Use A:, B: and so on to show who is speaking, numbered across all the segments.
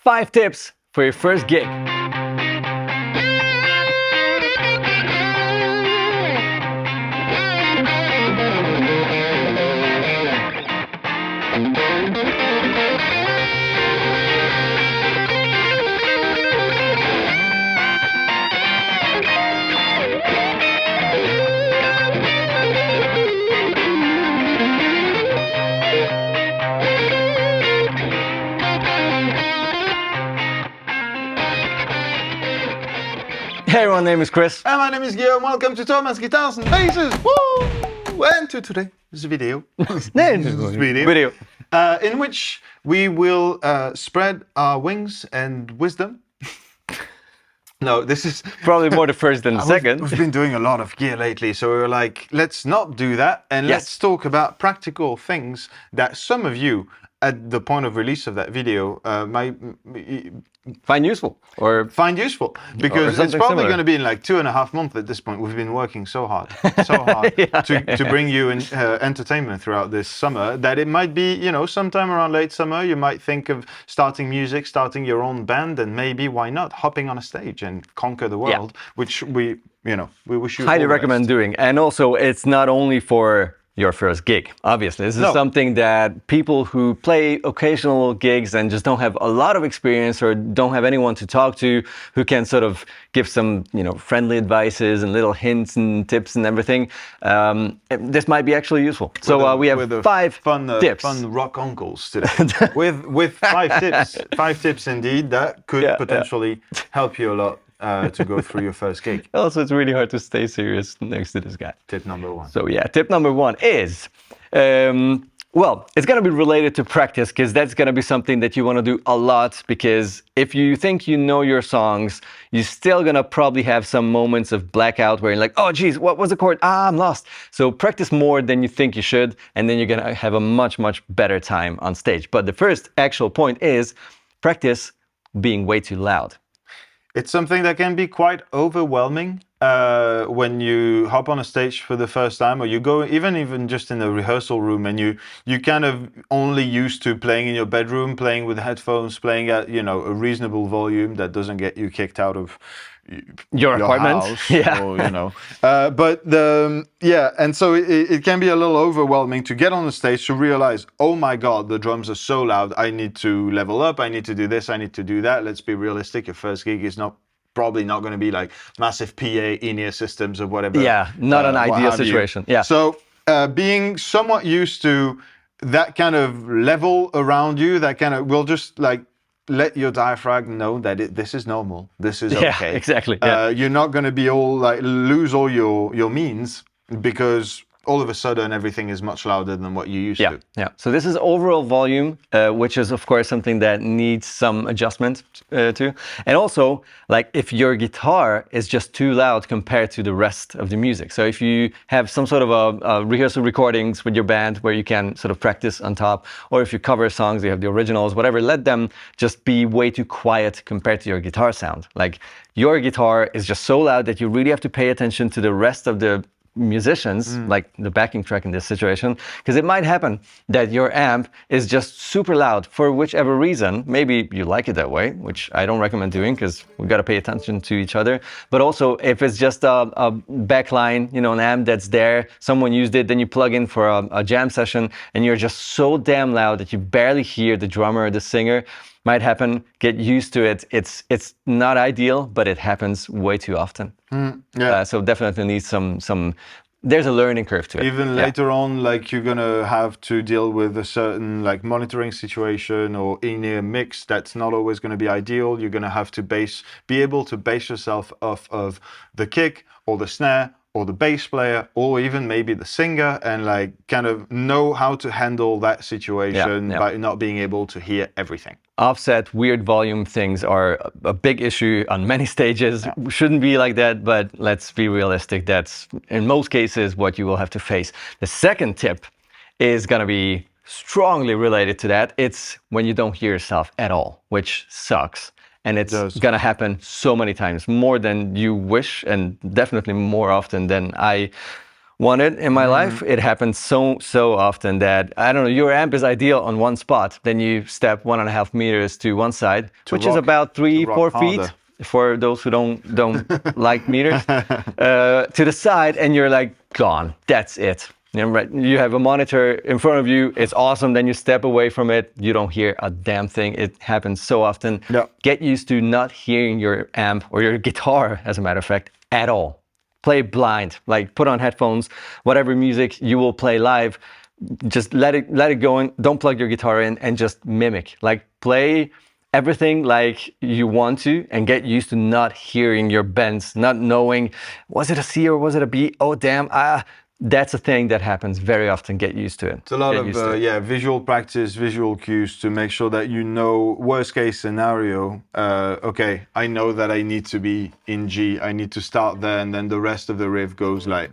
A: 5 tips for your first gig. Hey everyone, my name is Kris.
B: And my name is Guillaume. Welcome to Thomann's Guitars and Basses. Woo! And to today's video.
A: Video.
B: In which we will spread our wings and wisdom. No, this is
A: Probably more the first than the second.
B: We've been doing a lot of gear lately, so we were like, let's not do that, and let's talk about practical things that some of you, at the point of release of that video, might
A: Find useful.
B: Because it's probably going to be in like 2.5 months at this point. We've been working so hard to bring you entertainment throughout this summer that it might be, sometime around late summer, you might think of starting music, starting your own band, and maybe, why not, hopping on a stage and conquer the world, which we wish you
A: highly recommend doing. And also, it's not only for your first gig. Obviously, this is something that people who play occasional gigs and just don't have a lot of experience or don't have anyone to talk to who can sort of give some, friendly advices and little hints and tips and everything. This might be actually useful. So we have 5 tips.
B: Fun rock uncles today. with 5 tips. 5 tips indeed that could potentially help you a lot. To go through your first gig.
A: Also, it's really hard to stay serious next to this guy.
B: Tip number 1.
A: So tip number 1 is, it's going to be related to practice, because that's going to be something that you want to do a lot, because if you think you know your songs, you're still going to probably have some moments of blackout where you're like, oh geez, what was the chord? I'm lost. So practice more than you think you should, and then you're going to have a much, much better time on stage. But the first actual point is practice being way too loud.
B: It's something that can be quite overwhelming when you hop on a stage for the first time, or you go even just in the rehearsal room, and you kind of only used to playing in your bedroom, playing with headphones, playing at a reasonable volume that doesn't get you kicked out of
A: your apartment.
B: House, and so it can be a little overwhelming to get on the stage to realize, oh my god, the drums are so loud, I need to level up, I need to do this, I need to do that. Let's be realistic, your first gig is probably not going to be like massive PA in-ear systems or whatever.
A: Not an ideal situation.
B: So being somewhat used to that kind of level around you, that kind of will just like let your diaphragm know that this is normal. This is okay.
A: Exactly.
B: You're not going to be lose all your means, because all of a sudden everything is much louder than what you used to.
A: So this is overall volume, which is of course something that needs some adjustment to. And also, like if your guitar is just too loud compared to the rest of the music. So if you have some sort of a rehearsal recordings with your band where you can sort of practice on top, or if you cover songs, you have the originals, whatever, let them just be way too quiet compared to your guitar sound. Like your guitar is just so loud that you really have to pay attention to the rest of the musicians, like the backing track in this situation, because it might happen that your amp is just super loud for whichever reason. Maybe you like it that way, which I don't recommend doing, because we got to pay attention to each other. But also, if it's just a backline, an amp that's there, someone used it, then you plug in for a jam session, and you're just so damn loud that you barely hear the drummer or the singer. Might happen. Get used to it. It's not ideal, but it happens way too often. So definitely needs some. There's a learning curve to it.
B: Even later on, like you're gonna have to deal with a certain like monitoring situation or in-ear mix that's not always going to be ideal. You're gonna have to be able to base yourself off of the kick or the snare or the bass player, or even maybe the singer, and like kind of know how to handle that situation by not being able to hear everything.
A: Offset, weird volume things are a big issue on many stages. Shouldn't be like that, but let's be realistic. That's in most cases what you will have to face. The second tip is going to be strongly related to that. It's when you don't hear yourself at all, which sucks. And it's going to happen so many times, more than you wish, and definitely more often than I wanted in my life. It happens so often that, I don't know, your amp is ideal on one spot, then you step 1.5 meters to one side, which is
B: rock-
A: about 3,
B: rock
A: 4
B: harder.
A: feet for those who don't like meters, to the side, and you're like gone. That's it. You know, right? You have a monitor in front of you. It's awesome. Then you step away from it. You don't hear a damn thing. It happens so often.
B: Yeah.
A: Get used to not hearing your amp or your guitar, as a matter of fact, at all. Play blind. Like, put on headphones. Whatever music you will play live, just let it go in. Don't plug your guitar in and just mimic. Like, play everything like you want to, and get used to not hearing your bends, not knowing, was it a C or was it a B? Oh, damn. That's a thing that happens very often. Get used to it.
B: It's a lot
A: Get
B: of
A: used to it.
B: visual practice, visual cues to make sure that you know worst case scenario. Okay, I know that I need to be in G. I need to start there, and then the rest of the riff goes like,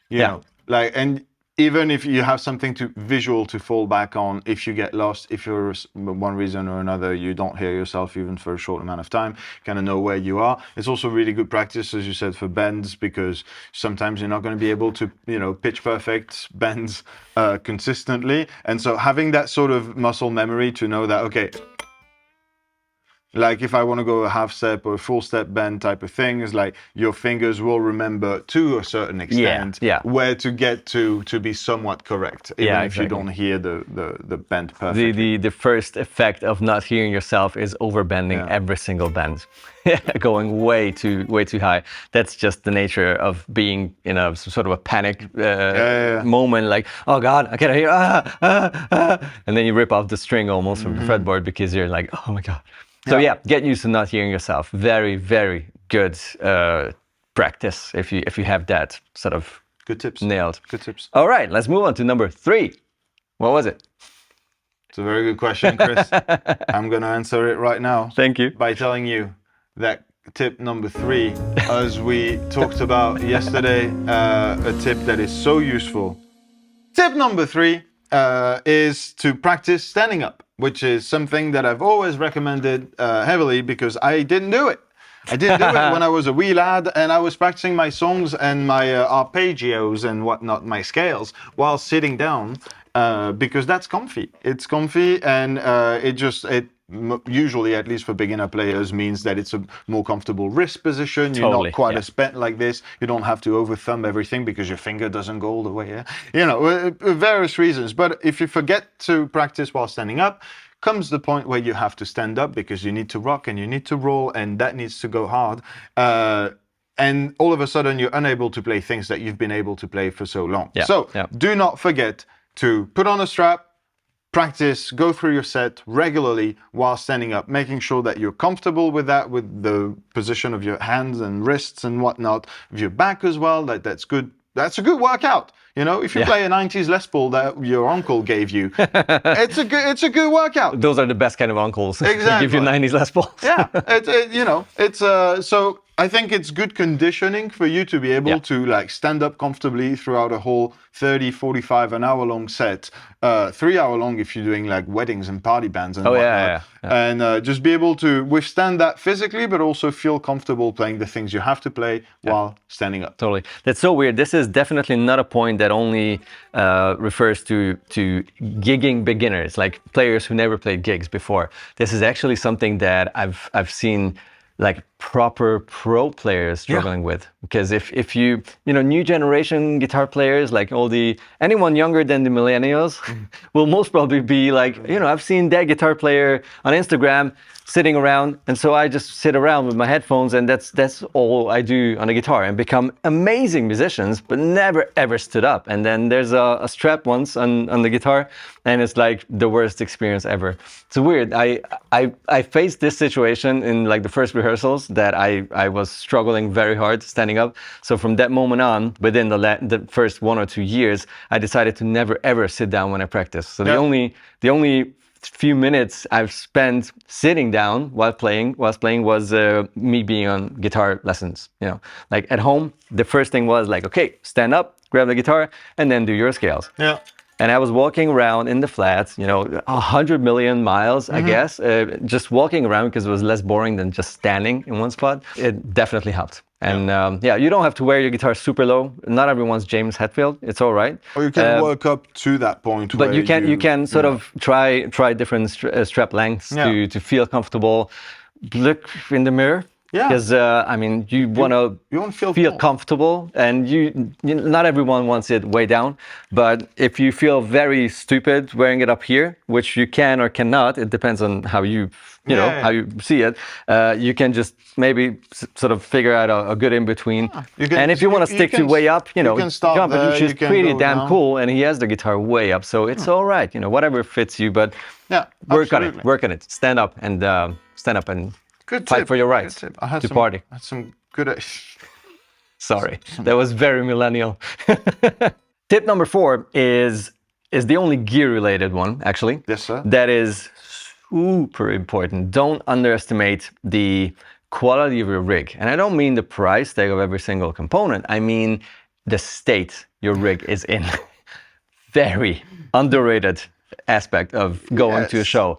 B: you know, like, and even if you have something to visual to fall back on, if you get lost, if for one reason or another you don't hear yourself even for a short amount of time, kind of know where you are. It's also really good practice, as you said, for bends, because sometimes you're not going to be able to, you know, pitch perfect bends consistently, and so having that sort of muscle memory to know that, okay, like if I want to go a half step or a full step bend type of thing, is like your fingers will remember to a certain extent where to get to be somewhat correct, even if you don't hear the bend perfectly.
A: The first effect of not hearing yourself is overbending every single bend, going way too high. That's just the nature of being in a sort of a panic moment, like, oh God, I can't hear, and then you rip off the string almost from the fretboard because you're like, oh my God. So get used to not hearing yourself. Very, very good practice if you have that sort of
B: good tips
A: nailed.
B: Good tips.
A: All right, let's move on to number 3. What was it?
B: It's a very good question, Chris. I'm going to answer it right now.
A: Thank you.
B: By telling you that tip number 3, as we talked about yesterday, a tip that is so useful. Tip number 3 is to practice standing up, which is something that I've always recommended heavily, because I didn't do it. I didn't do it when I was a wee lad, and I was practicing my songs and my arpeggios and whatnot, my scales, while sitting down, because that's comfy. It's comfy, and it usually, at least for beginner players, means that it's a more comfortable wrist position. You're not quite as bent like this. You don't have to over thumb everything because your finger doesn't go all the way here. You know, various reasons. But if you forget to practice while standing up, comes the point where you have to stand up because you need to rock and you need to roll, and that needs to go hard. And all of a sudden, you're unable to play things that you've been able to play for so long. Do not forget to put on a strap, practice, go through your set regularly while standing up, making sure that you're comfortable with that, with the position of your hands and wrists and whatnot, of your back as well. That's good. That's a good workout. You know, if you play a 90s Les Paul that your uncle gave you, it's a good workout.
A: Those are the best kind of uncles.
B: Exactly.
A: Give you 90s Les Pauls.
B: So I think it's good conditioning for you to be able to like stand up comfortably throughout a whole 30, 45, an hour long set, 3 hour long if you're doing like weddings and party bands and whatnot. And just be able to withstand that physically, but also feel comfortable playing the things you have to play while standing up.
A: Totally. That's so weird. This is definitely not a point that only refers to gigging beginners, like players who never played gigs before. This is actually something that I've seen like proper pro players struggling with, because if you new generation guitar players, like anyone younger than the millennials will most probably be like, I've seen that guitar player on Instagram sitting around, and so I just sit around with my headphones, and that's all I do on the guitar, and become amazing musicians, but never ever stood up. And then there's a strap once on the guitar, and it's like the worst experience ever. It's weird. I faced this situation in like the first rehearsals, that I was struggling very hard standing up. So from that moment on, within the first 1 or 2 years, I decided to never ever sit down when I practice. So the only few minutes I've spent sitting down while playing was me being on guitar lessons. Like at home, the first thing was like, okay, stand up, grab the guitar, and then do your scales. And I was walking around in the flats, 100 million miles, I guess, just walking around because it was less boring than just standing in one spot. It definitely helped. And you don't have to wear your guitar super low. Not everyone's James Hetfield. It's all right.
B: Or you can work up to that point.
A: But
B: where
A: you can sort of try different strap lengths to feel comfortable. Look in the mirror.
B: Yeah.
A: Because you want to feel comfortable, and not everyone wants it way down. But if you feel very stupid wearing it up here, which you can or cannot, it depends on how you how you see it. You can just maybe sort of figure out a good in between. And if you want to stick to way up, John Petrucci is pretty damn cool, and he has the guitar way up, so it's all right. Whatever fits you, but work on it. Stand up and.
B: Good
A: fight
B: tip.
A: for your rights to party.
B: I had some good.
A: Sorry, that was very millennial. Tip number 4 is the only gear-related one, actually.
B: Yes, sir.
A: That is super important. Don't underestimate the quality of your rig. And I don't mean the price tag of every single component. I mean the state your rig is in. Very underrated aspect of going to a show.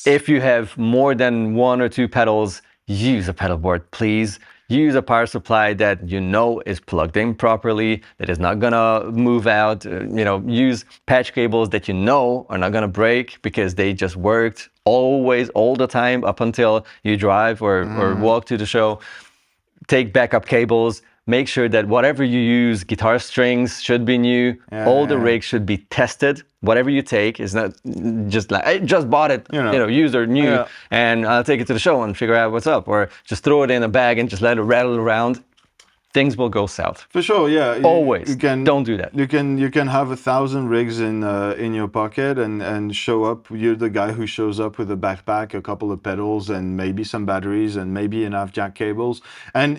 A: If you have more than 1 or 2 pedals, use a pedal board, please. Use a power supply that is plugged in properly, that is not gonna move out. Use patch cables that are not gonna break because they just worked always, all the time up until you drive or walk to the show. Take backup cables. Make sure that whatever you use, guitar strings should be new. All the rigs should be tested. Whatever you take is not just like, I just bought it, used or new, and I'll take it to the show and figure out what's up. Or just throw it in a bag and just let it rattle around. Things will go south.
B: For sure, yeah.
A: Always. Don't do that.
B: You can have 1,000 rigs in your pocket and show up. You're the guy who shows up with a backpack, a couple of pedals, and maybe some batteries, and maybe enough jack cables. And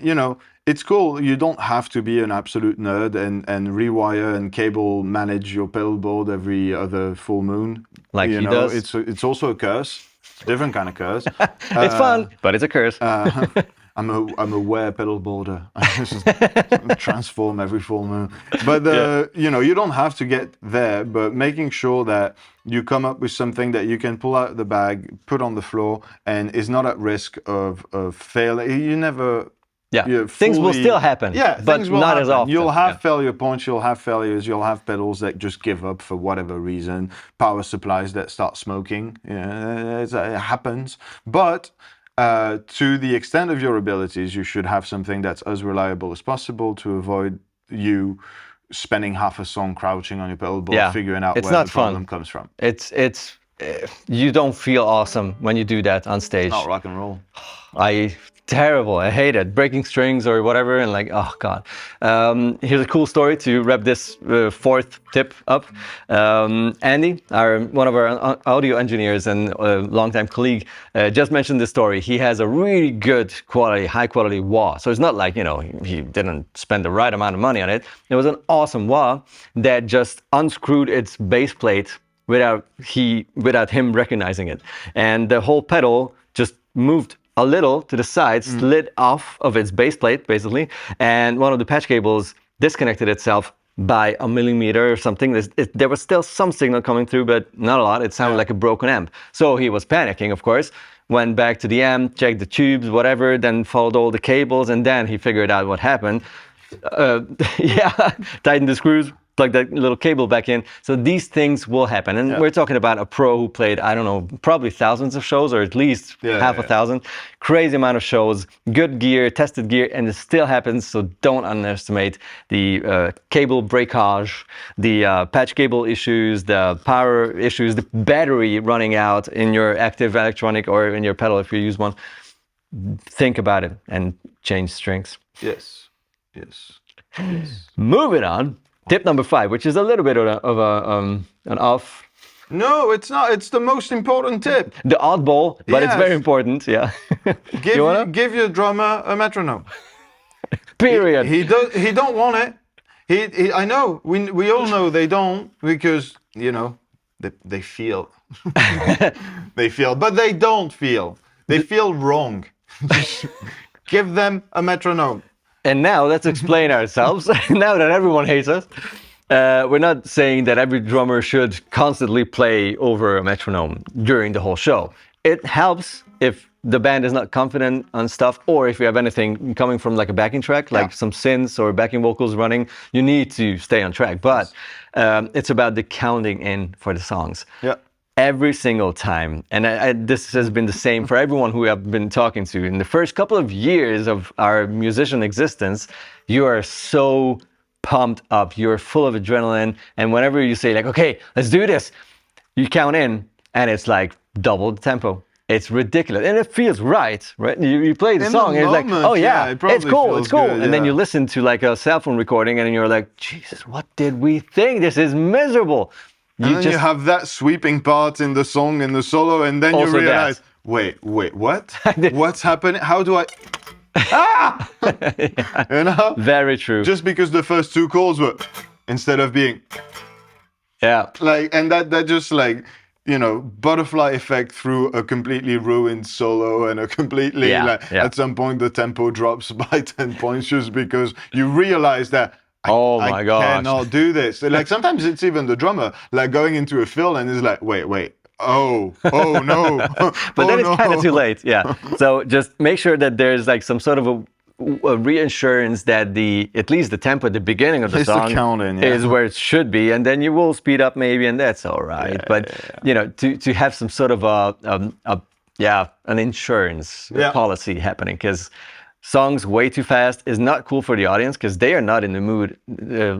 B: it's cool. You don't have to be an absolute nerd and rewire and cable manage your pedal board every other full moon.
A: Like he does.
B: It's also a curse. It's a different kind of curse.
A: It's fun, but it's a curse.
B: I'm a wear pedal boarder. I just transform every full moon. But you don't have to get there. But making sure that you come up with something that you can pull out of the bag, put on the floor, and is not at risk of failing. You never.
A: Things will still happen. But not as often.
B: You'll have failure points. You'll have failures. You'll have pedals that just give up for whatever reason. Power supplies that start smoking. It happens. But to the extent of your abilities, you should have something that's as reliable as possible to avoid you spending half a song crouching on your pedal board, figuring out where the problem comes from.
A: It's you don't feel awesome when you do that on stage.
B: It's not rock and roll.
A: Terrible. I hate it. Breaking strings or whatever, and oh god. Here's a cool story to wrap this 4th tip up. Andy, one of our audio engineers and longtime colleague, just mentioned this story. He has a really good quality, high quality wah. So it's not like he didn't spend the right amount of money on it. It was an awesome wah that just unscrewed its base plate without him recognizing it, and the whole pedal just moved a little to the side, slid off of its base plate, basically, and one of the patch cables disconnected itself by a millimeter or something. There was still some signal coming through, but not a lot. It sounded like a broken amp. So he was panicking, of course, went back to the amp, checked the tubes, whatever, then followed all the cables, and then he figured out what happened. Tightened the screws, plug that little cable back in. So these things will happen. And we're talking about a pro who played, I don't know, probably thousands of shows, or at least half a thousand. Crazy amount of shows, good gear, tested gear, and it still happens. So don't underestimate the cable breakage, the patch cable issues, the power issues, the battery running out in your active electronic or in your pedal if you use one. Think about it and change strings.
B: Yes.
A: Moving on. Tip number 5, which is a little bit of an off.
B: No, it's not. It's the most important tip.
A: The oddball, but it's very important. Yeah.
B: Give your drummer a metronome.
A: Period.
B: He don't want it. I know. We all know they don't, because they feel. They feel, but they don't feel. They feel wrong. Give them a metronome.
A: And now let's explain ourselves. Now that everyone hates us, We're not saying that every drummer should constantly play over a metronome during the whole show. It helps if the band is not confident on stuff, or if you have anything coming from like a backing track, like some synths or backing vocals running, you need to stay on track. But it's about the counting in for the songs.
B: Yeah.
A: Every single time. And this has been the same for everyone who I've been talking to. In the first couple of years of our musician existence, you are so pumped up, you're full of adrenaline. And whenever you say like, okay, let's do this, you count in and it's like double the tempo. It's ridiculous. And it feels right? You play the song and it's like, oh yeah, it's cool, it's cool.
B: Good,
A: and then you listen to like a cell phone recording and you're like, Jesus, what did we think? This is miserable.
B: And then you have that sweeping part in the song and the solo, and then you realize, wait, what? What's happening? How do I... Ah!
A: Yeah.
B: You know?
A: Very true.
B: Just because the first two chords were, instead of being...
A: Yeah.
B: Like, and that just like, you know, butterfly effect through a completely ruined solo and a completely, at some point the tempo drops by 10 points just because you realize that I cannot do this. Like sometimes it's even the drummer like going into a fill and it's like, wait, oh no.
A: But then it's kind of too late. Yeah. So just make sure that there's like some sort of a reassurance that at least the tempo at the beginning of the song is where it should be, and then you will speed up maybe, and that's all right. But you know, to have some sort of an insurance policy happening, because songs way too fast is not cool for the audience, because they are not in the mood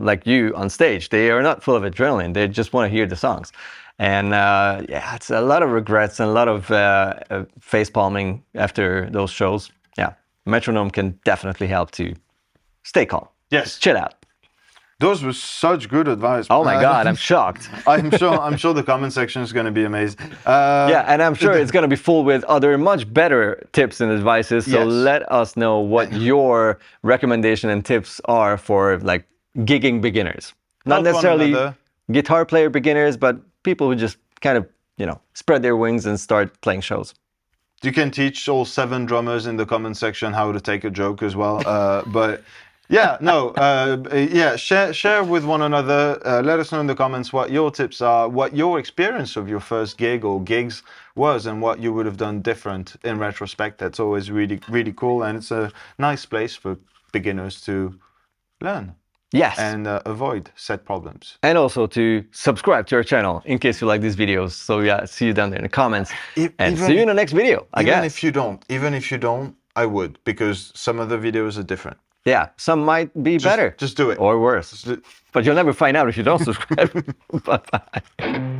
A: like you on stage. They are not full of adrenaline. They just want to hear the songs. And it's a lot of regrets and a lot of face palming after those shows. Yeah, metronome can definitely help to stay calm.
B: Yes,
A: chill out.
B: Those were such good advice.
A: Oh my God, I'm shocked.
B: I'm sure the comment section is going to be amazing.
A: And I'm sure it's going to be full with other much better tips and advices. So let us know what your recommendation and tips are for like gigging beginners. Not necessarily guitar player beginners, but people who just kind of, you know, spread their wings and start playing shows.
B: You can teach all 7 drummers in the comment section how to take a joke as well. But share with one another. Let us know in the comments what your tips are, what your experience of your first gig or gigs was, and what you would have done different in retrospect. That's always really, really cool, and it's a nice place for beginners to learn.
A: Yes.
B: And avoid said problems.
A: And also to subscribe to our channel in case you like these videos. So yeah, see you down there in the comments. And see you in the next video, I guess.
B: Even if you don't, I would, because some of the videos are different.
A: Yeah, some might be better.
B: Just do it.
A: Or worse. But you'll never find out if you don't subscribe. Bye-bye.